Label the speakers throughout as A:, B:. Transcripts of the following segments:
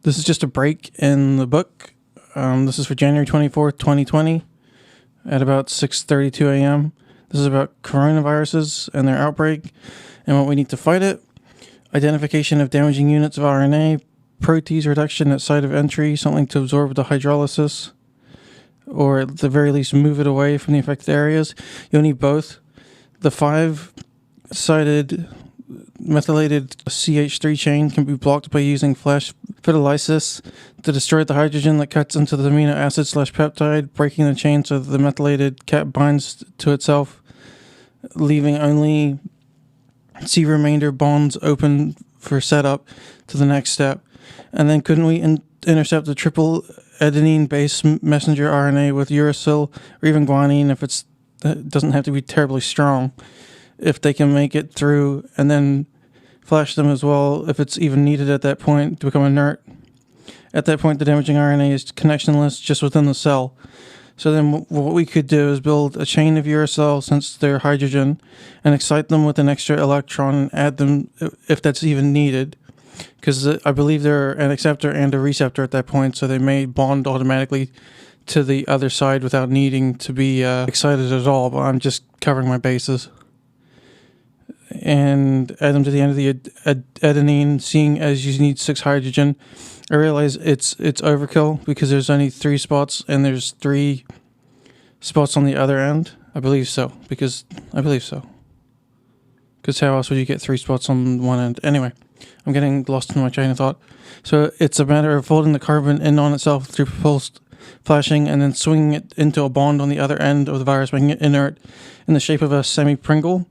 A: This is just a break in the book. This is for January 24th, 2020 at about 6:32 a.m. This is about coronaviruses and their outbreak and what we need to fight it. Identification of damaging units of RNA, protease reduction at site of entry, something to absorb the hydrolysis, or at the very least move it away from the affected areas. You'll need both. The 5-sided methylated CH3 chain can be blocked by using flash photolysis to destroy the hydrogen that cuts into the amino acid/peptide, breaking the chain so that the methylated cap binds to itself, leaving only C remainder bonds open for setup to the next step. And then couldn't we intercept the triple adenine-based messenger RNA with uracil or even guanine if it doesn't have to be terribly strong, if they can make it through, and then flash them as well if it's even needed at that point to become inert. At that point, the damaging RNA is connectionless just within the cell. So then what we could do is build a chain of uracil, since they're hydrogen, and excite them with an extra electron and add them if that's even needed. Because I believe they're an acceptor and a receptor at that point, so they may bond automatically to the other side without needing to be excited at all, but I'm just covering my bases. And add them to the end of the adenine, seeing as you need 6 hydrogen. I realize it's overkill because there's only 3 spots and there's 3 spots on the other end. I believe so. Because how else would you get 3 spots on one end? Anyway, I'm getting lost in my train of thought. So it's a matter of folding the carbon in on itself through pulsed flashing and then swinging it into a bond on the other end of the virus, making it inert in the shape of a semi-Pringle,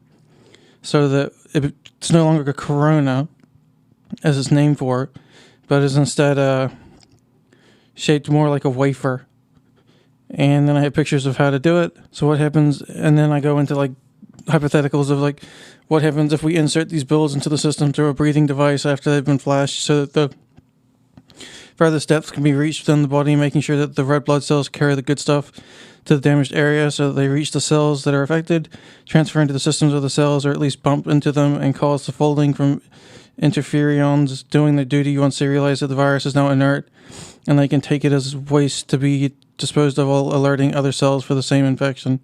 A: so that it's no longer a corona, as it's named for, but is instead shaped more like a wafer. And then I have pictures of how to do it. So what happens, and then I go into like hypotheticals of like, what happens if we insert these builds into the system through a breathing device after they've been flashed, so that the furthest depths can be reached within the body, making sure that the red blood cells carry the good stuff to the damaged area so that they reach the cells that are affected, transfer into the systems of the cells, or at least bump into them and cause the folding from interferons doing their duty once they realize that the virus is now inert and they can take it as waste to be disposed of, while alerting other cells for the same infection.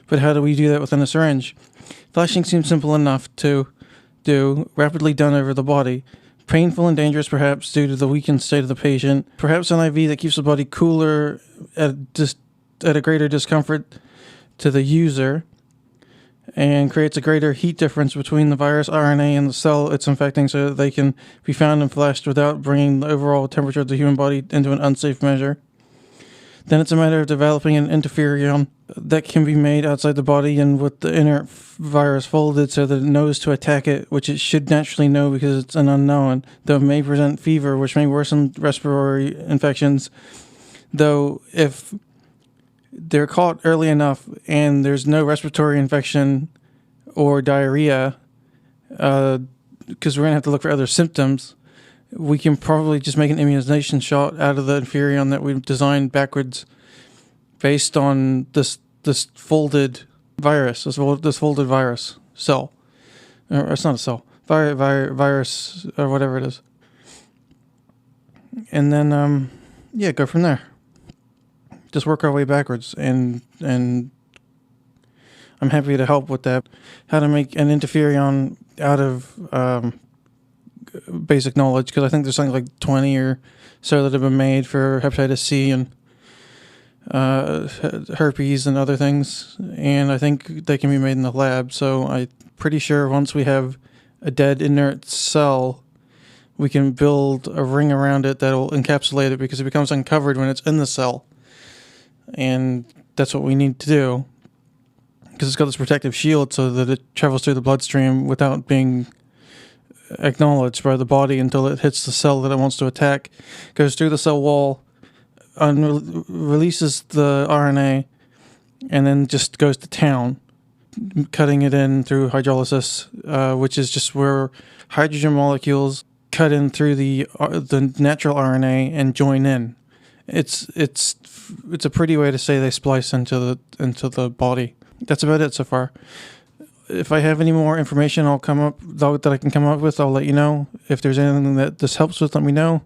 A: But how do we do that within a syringe? Flashing seems simple enough to do, rapidly done over the body. Painful and dangerous perhaps due to the weakened state of the patient. Perhaps an IV that keeps the body cooler at a greater discomfort to the user and creates a greater heat difference between the virus RNA and the cell it's infecting, so that they can be found and flashed without bringing the overall temperature of the human body into an unsafe measure. Then it's a matter of developing an interferon that can be made outside the body and with the inert virus folded so that it knows to attack it, which it should naturally know because it's an unknown, though it may present fever, which may worsen respiratory infections. Though if they're caught early enough and there's no respiratory infection or diarrhea, because we're going to have to look for other symptoms, we can probably just make an immunization shot out of the interferon that we've designed backwards based on this folded virus, this folded virus cell. Or it's not a cell. Virus or whatever it is. And then, go from there. Just work our way backwards, and I'm happy to help with that. How to make an interferon out of basic knowledge, because I think there's something like 20 or so that have been made for hepatitis C and herpes and other things, and I think they can be made in the lab. So I'm pretty sure once we have a dead inert cell, we can build a ring around it that'll encapsulate it, because it becomes uncovered when it's in the cell. And that's what we need to do, because it's got this protective shield so that it travels through the bloodstream without being acknowledged by the body until it hits the cell that it wants to attack, goes through the cell wall, releases the RNA, and then just goes to town, cutting it in through hydrolysis, which is just where hydrogen molecules cut in through the natural RNA and join in. It's a pretty way to say they splice into the body. That's about it so far. If I have any more information that I can come up with, I'll let you know. If there's anything that this helps with, let me know.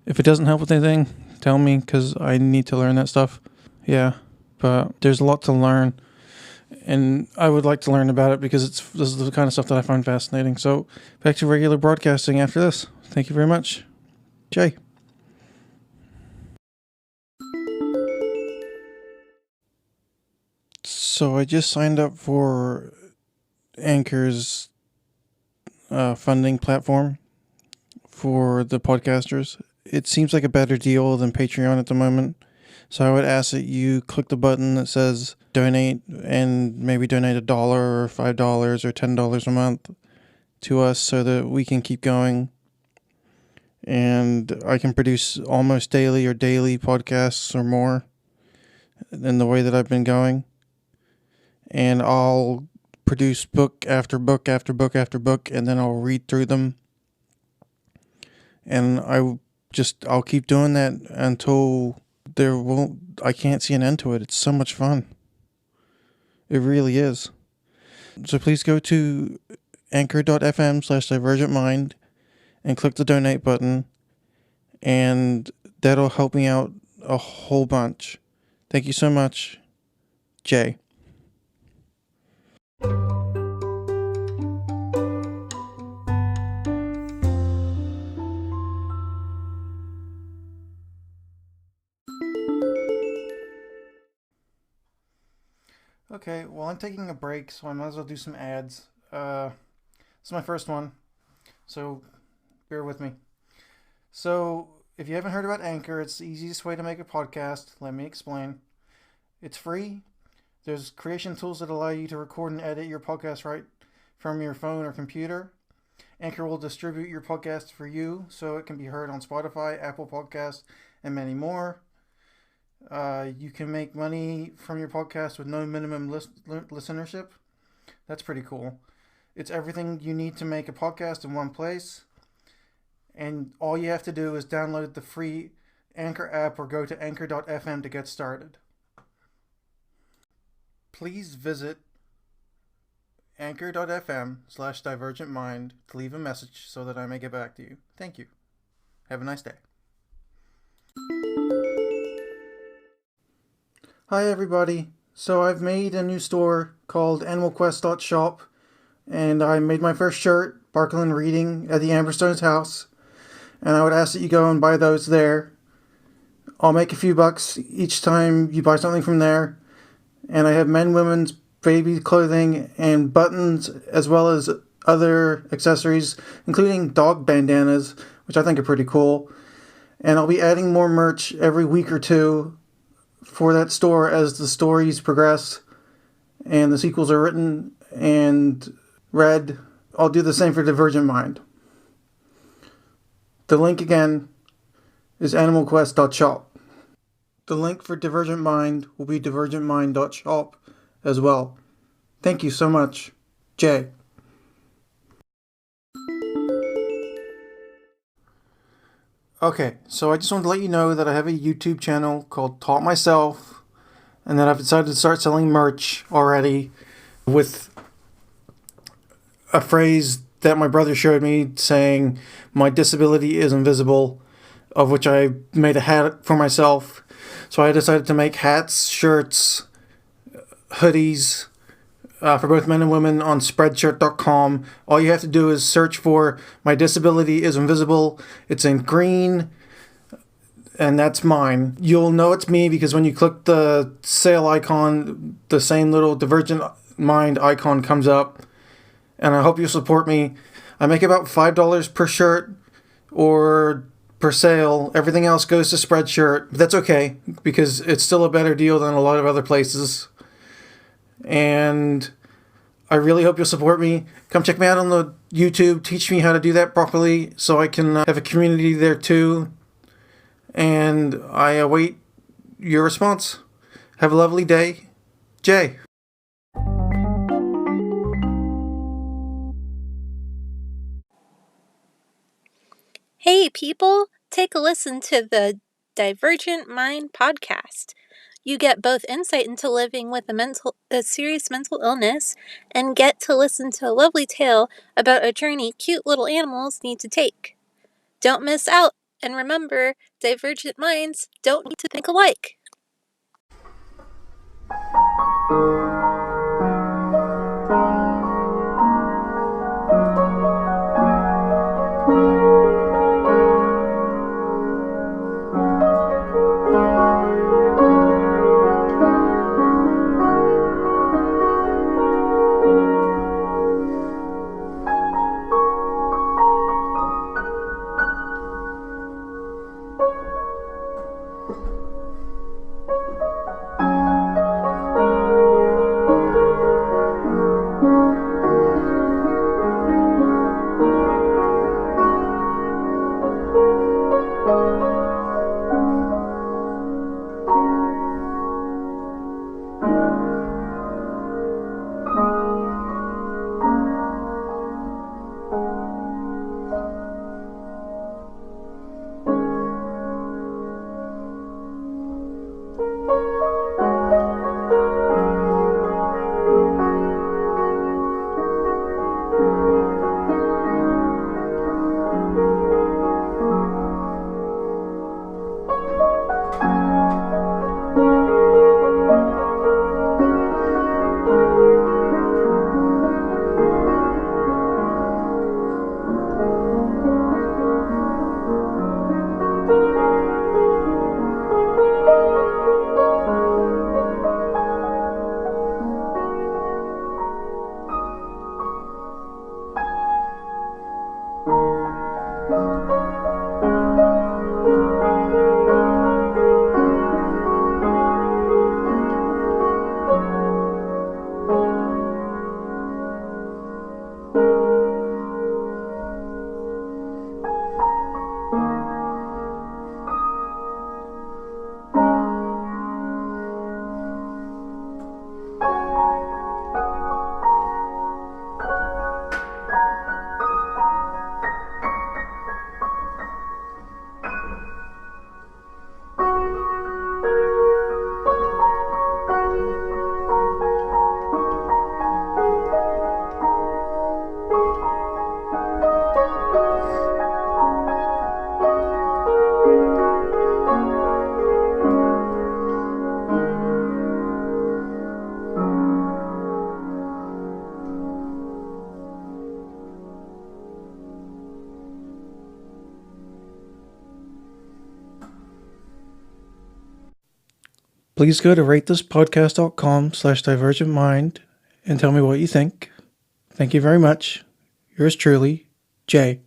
A: If it doesn't help with anything, tell me, because I need to learn that stuff. Yeah, but there's a lot to learn, and I would like to learn about it because this is the kind of stuff that I find fascinating. So back to regular broadcasting after this. Thank you very much, Jay. So I just signed up for Anchor's funding platform for the podcasters. It seems like a better deal than Patreon at the moment. So I would ask that you click the button that says donate and maybe donate $1 or $5 or $10 a month to us so that we can keep going. And I can produce almost daily or daily podcasts or more in the way that I've been going. And I'll produce book after book after book after book, and then I'll read through them. And I'll keep doing that until I can't see an end to it. It's so much fun. It really is. So please go to anchor.fm/divergentmind and click the donate button, and that'll help me out a whole bunch. Thank you so much, Jay. Okay, well, I'm taking a break, so I might as well do some ads. This is my first one, so bear with me. So, if you haven't heard about Anchor, it's the easiest way to make a podcast. Let me explain. It's free. There's creation tools that allow you to record and edit your podcast right from your phone or computer. Anchor will distribute your podcast for you so it can be heard on Spotify, Apple Podcasts, and many more. You can make money from your podcast with no minimum listenership. That's pretty cool. It's everything you need to make a podcast in one place. And all you have to do is download the free Anchor app or go to anchor.fm to get started. Please visit anchor.fm/divergentmind to leave a message so that I may get back to you. Thank you. Have a nice day. Hi everybody. So I've made a new store called animalquest.shop, and I made my first shirt, Barkland Reading, at the Amberstone's house, and I would ask that you go and buy those there. I'll make a few bucks each time you buy something from there, and I have men, women's, baby clothing, and buttons, as well as other accessories, including dog bandanas, which I think are pretty cool, and I'll be adding more merch every week or two for that store as the stories progress and the sequels are written and read. I'll do the same for Divergent Mind. The link again is animalquest.shop. The link for Divergent Mind will be divergentmind.shop as well. Thank you so much, Jay. Okay, so I just wanted to let you know that I have a YouTube channel called Taught Myself, and that I've decided to start selling merch already with a phrase that my brother showed me saying, "My disability is invisible," of which I made a hat for myself. So I decided to make hats, shirts, hoodies, for both men and women on Spreadshirt.com. All you have to do is search for "My Disability is Invisible." It's in green, and that's mine. You'll know it's me because when you click the sale icon, the same little Divergent Mind icon comes up, and I hope you'll support me. I make about $5 per shirt or per sale. Everything else goes to Spreadshirt. But that's okay because it's still a better deal than a lot of other places. And I really hope you'll support me. Come check me out on the YouTube. Teach me how to do that properly so I can have a community there too. And I await your response. Have a lovely day. Jay.
B: Hey people, take a listen to the Divergent Mind podcast. You get both insight into living with a serious mental illness and get to listen to a lovely tale about a journey cute little animals need to take. Don't miss out And remember, divergent minds don't need to think alike.
A: Please go to ratethispodcast.com/divergentmind and tell me what you think. Thank you very much. Yours truly, Jay.